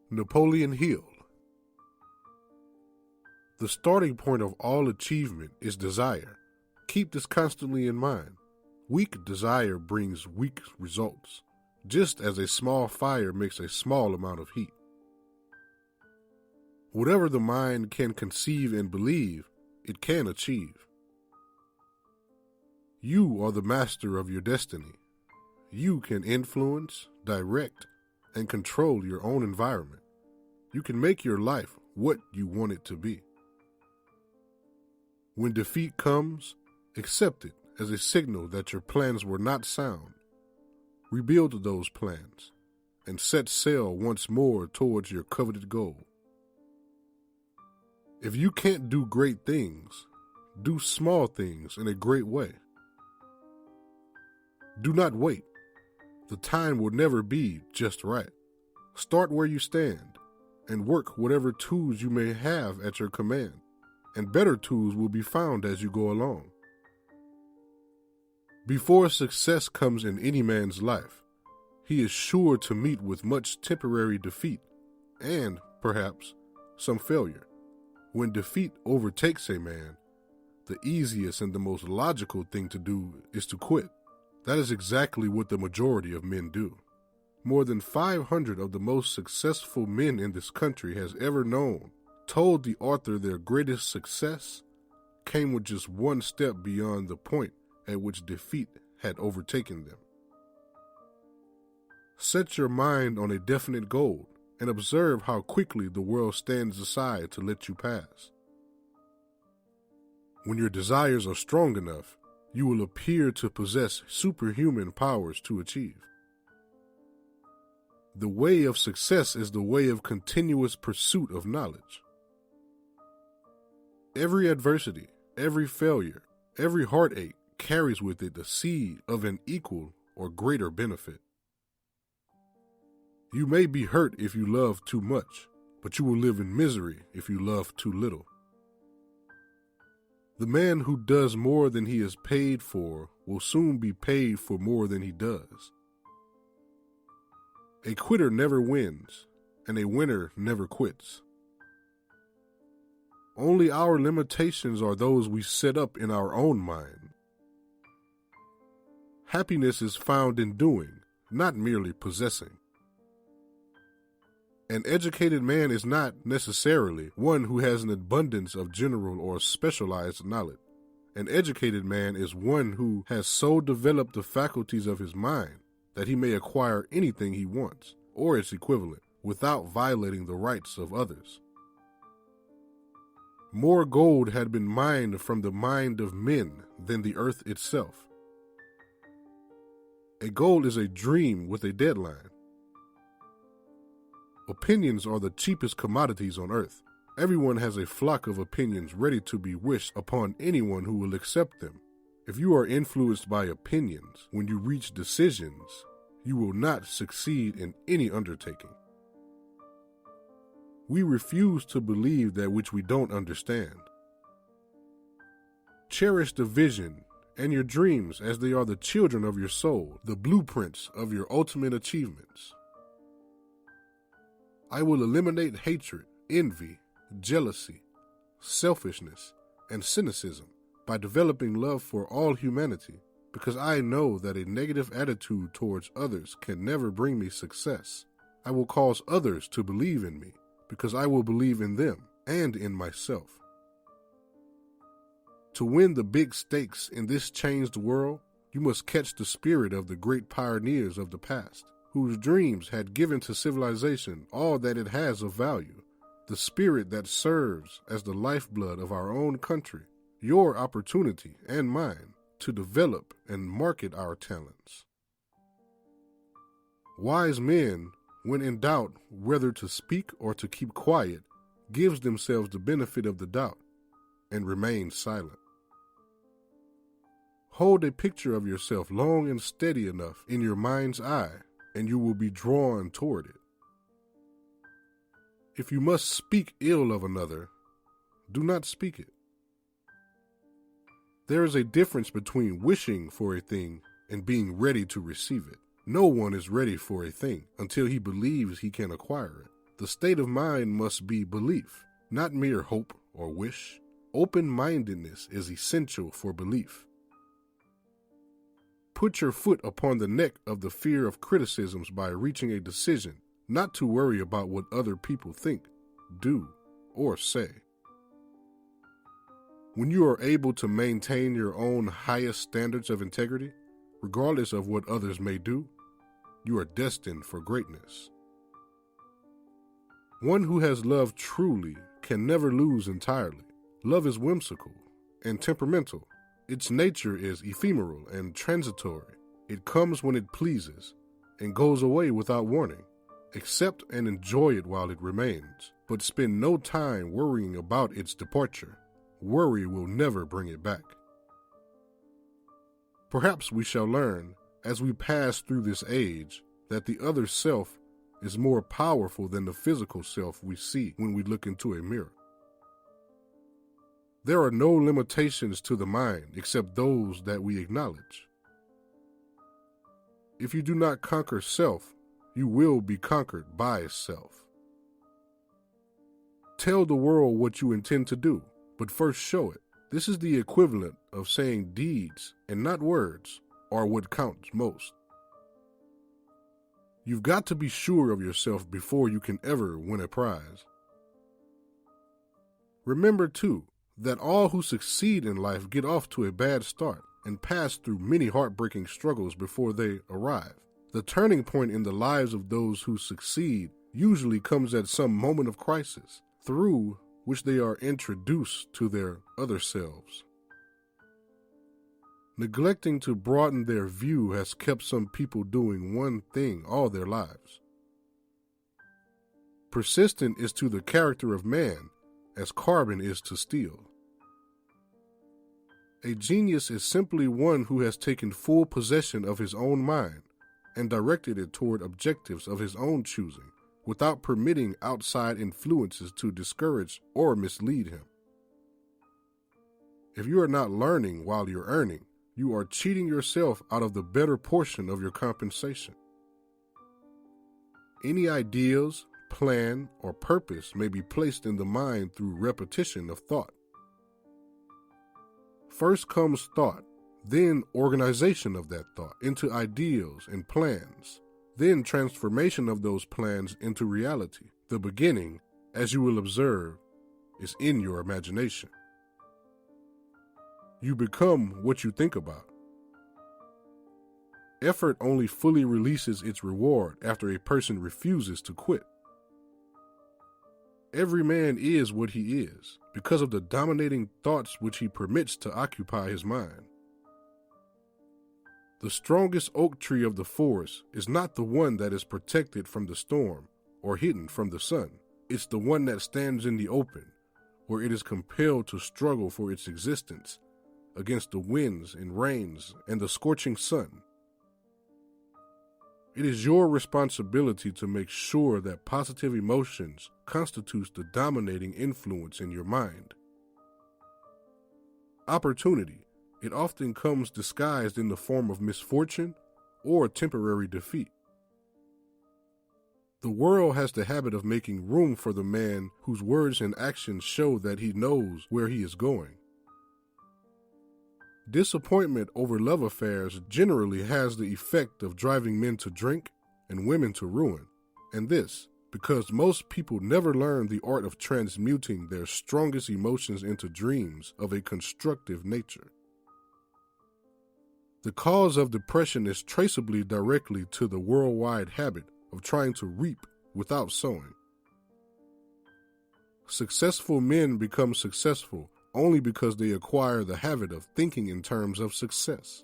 Napoleon Hill. The starting point of all achievement is desire. Keep this constantly in mind. Weak desire brings weak results, just as a small fire makes a small amount of heat. Whatever the mind can conceive and believe, it can achieve. You are the master of your destiny. You can influence, direct, and control your own environment. You can make your life what you want it to be. When defeat comes, accept it as a signal that your plans were not sound. Rebuild those plans and set sail once more towards your coveted goal. If you can't do great things, do small things in a great way. Do not wait. The time will never be just right. Start where you stand and work whatever tools you may have at your command, and better tools will be found as you go along. Before success comes in any man's life, he is sure to meet with much temporary defeat and, perhaps, some failure. When defeat overtakes a man, the easiest and the most logical thing to do is to quit. That is exactly what the majority of men do. More than 500 of the most successful men in this country has ever known told the author their greatest success came with just one step beyond the point at which defeat had overtaken them. Set your mind on a definite goal and observe how quickly the world stands aside to let you pass. When your desires are strong enough, you will appear to possess superhuman powers to achieve. The way of success is the way of continuous pursuit of knowledge. Every adversity, every failure, every heartache carries with it the seed of an equal or greater benefit. You may be hurt if you love too much, but you will live in misery if you love too little. The man who does more than he is paid for will soon be paid for more than he does. A quitter never wins, and a winner never quits. Only our limitations are those we set up in our own mind. Happiness is found in doing, not merely possessing. An educated man is not necessarily one who has an abundance of general or specialized knowledge. An educated man is one who has so developed the faculties of his mind that he may acquire anything he wants, or its equivalent, without violating the rights of others. More gold had been mined from the mind of men than the earth itself. A goal is a dream with a deadline. Opinions are the cheapest commodities on earth. Everyone has a flock of opinions ready to be wished upon anyone who will accept them. If you are influenced by opinions when you reach decisions, you will not succeed in any undertaking. We refuse to believe that which we don't understand. Cherish the vision and your dreams as they are the children of your soul, the blueprints of your ultimate achievements. I will eliminate hatred, envy, jealousy, selfishness, and cynicism by developing love for all humanity, because I know that a negative attitude towards others can never bring me success. I will cause others to believe in me, because I will believe in them and in myself. To win the big stakes in this changed world, you must catch the spirit of the great pioneers of the past, whose dreams had given to civilization all that it has of value, the spirit that serves as the lifeblood of our own country, your opportunity and mine to develop and market our talents. Wise men, when in doubt whether to speak or to keep quiet, gives themselves the benefit of the doubt and remain silent. Hold a picture of yourself long and steady enough in your mind's eye, and you will be drawn toward it. If you must speak ill of another, do not speak it. There is a difference between wishing for a thing and being ready to receive it. No one is ready for a thing until he believes he can acquire it. The state of mind must be belief, not mere hope or wish. Open-mindedness is essential for belief. Put your foot upon the neck of the fear of criticisms by reaching a decision not to worry about what other people think, do, or say. When you are able to maintain your own highest standards of integrity, regardless of what others may do, you are destined for greatness. One who has loved truly can never lose entirely. Love is whimsical and temperamental. Its nature is ephemeral and transitory. It comes when it pleases and goes away without warning. Accept and enjoy it while it remains, but spend no time worrying about its departure. Worry will never bring it back. Perhaps we shall learn, as we pass through this age, that the other self is more powerful than the physical self we see when we look into a mirror. There are no limitations to the mind except those that we acknowledge. If you do not conquer self, you will be conquered by self. Tell the world what you intend to do, but first show it. This is the equivalent of saying deeds and not words are what counts most. You've got to be sure of yourself before you can ever win a prize. Remember, too, that all who succeed in life get off to a bad start and pass through many heartbreaking struggles before they arrive. The turning point in the lives of those who succeed usually comes at some moment of crisis, through which they are introduced to their other selves. Neglecting to broaden their view has kept some people doing one thing all their lives. Persistent is to the character of man as carbon is to steel. A genius is simply one who has taken full possession of his own mind and directed it toward objectives of his own choosing, without permitting outside influences to discourage or mislead him. If you are not learning while you're earning, you are cheating yourself out of the better portion of your compensation. Any ideas, plan, or purpose may be placed in the mind through repetition of thought. First comes thought, then organization of that thought into ideals and plans, then transformation of those plans into reality. The beginning, as you will observe, is in your imagination. You become what you think about. Effort only fully releases its reward after a person refuses to quit. Every man is what he is because of the dominating thoughts which he permits to occupy his mind. The strongest oak tree of the forest is not the one that is protected from the storm or hidden from the sun. It's the one that stands in the open, where it is compelled to struggle for its existence against the winds and rains and the scorching sun. It is your responsibility to make sure that positive emotions constitutes the dominating influence in your mind. Opportunity. It often comes disguised in the form of misfortune or temporary defeat. The world has the habit of making room for the man whose words and actions show that he knows where he is going. Disappointment over love affairs generally has the effect of driving men to drink and women to ruin, and this because most people never learn the art of transmuting their strongest emotions into dreams of a constructive nature. The cause of depression is traceably directly to the worldwide habit of trying to reap without sowing. Successful men become successful only because they acquire the habit of thinking in terms of success.